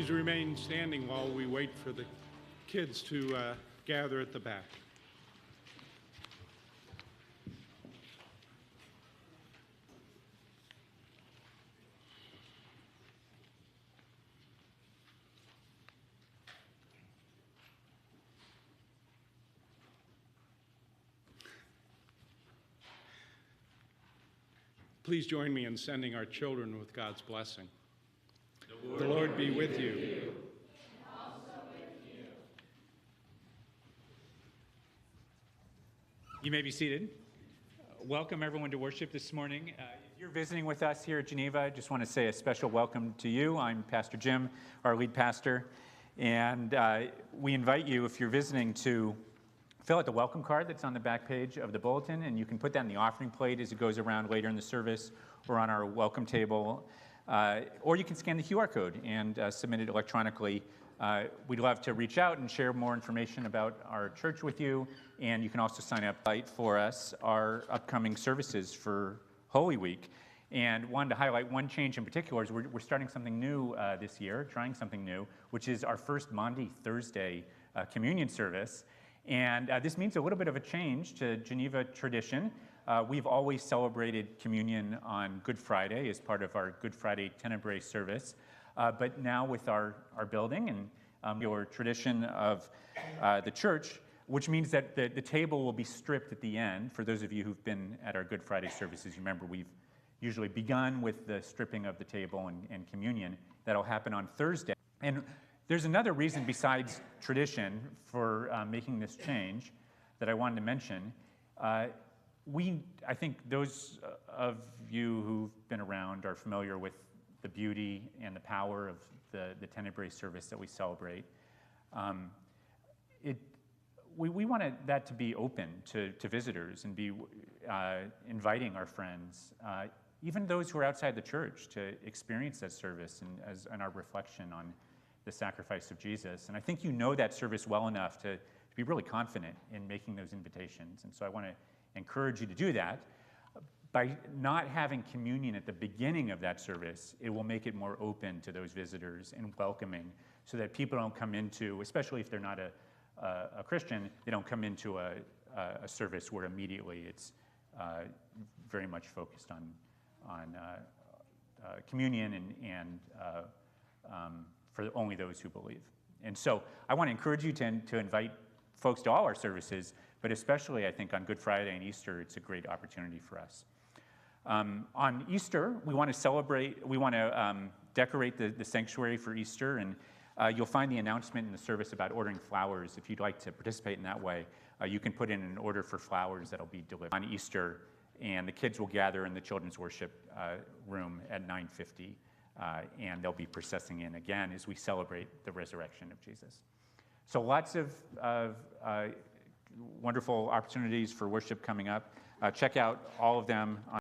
Please remain standing while we wait for the kids to gather at the back. Please join me in sending our children with God's blessing. The Lord be with you. And also with you. You may be seated. Welcome everyone to worship this morning. If you're visiting with us here at Geneva, I just want to say a special welcome to you. I'm Pastor Jim, our lead pastor, and we invite you, if you're visiting, to fill out the welcome card that's on the back page of the bulletin, and you can put that in the offering plate as it goes around later in the service or on our welcome table. Or you can scan the QR code and submit it electronically. We'd love to reach out and share more information about our church with you, and you can also sign up for us, our upcoming services for Holy Week. And wanted to highlight one change in particular is we're starting something new this year, trying something new, which is our first Maundy Thursday communion service. And this means a little bit of a change to Geneva tradition. We've always celebrated communion on Good Friday as part of our Good Friday Tenebrae service. But now with our building and your tradition of the church, which means that the table will be stripped at the end. For those of you who've been at our Good Friday services, you remember we've usually begun with the stripping of the table and communion. That'll happen on Thursday. And there's another reason besides tradition for making this change that I wanted to mention. I think those of you who've been around are familiar with the beauty and the power of the Tenebrae service that we celebrate. We wanted that to be open to visitors and be inviting our friends, even those who are outside the church, to experience that service and our reflection on the sacrifice of Jesus. And I think you know that service well enough to be really confident in making those invitations. And so I want to encourage you to do that. By not having communion at the beginning of that service, it will make it more open to those visitors and welcoming, so that people don't come into, especially if they're not a Christian, they don't come into a service where immediately it's very much focused on communion and for only those who believe. And so I want to encourage you to invite folks to all our services, but especially I think on Good Friday and Easter, it's a great opportunity for us. On Easter, we want to decorate the sanctuary for Easter, and you'll find the announcement in the service about ordering flowers. If you'd like to participate in that way, you can put in an order for flowers that'll be delivered on Easter, and the kids will gather in the children's worship room at 9:50. And they'll be processing in again as we celebrate the resurrection of Jesus. So lots of wonderful opportunities for worship coming up. Check out all of them on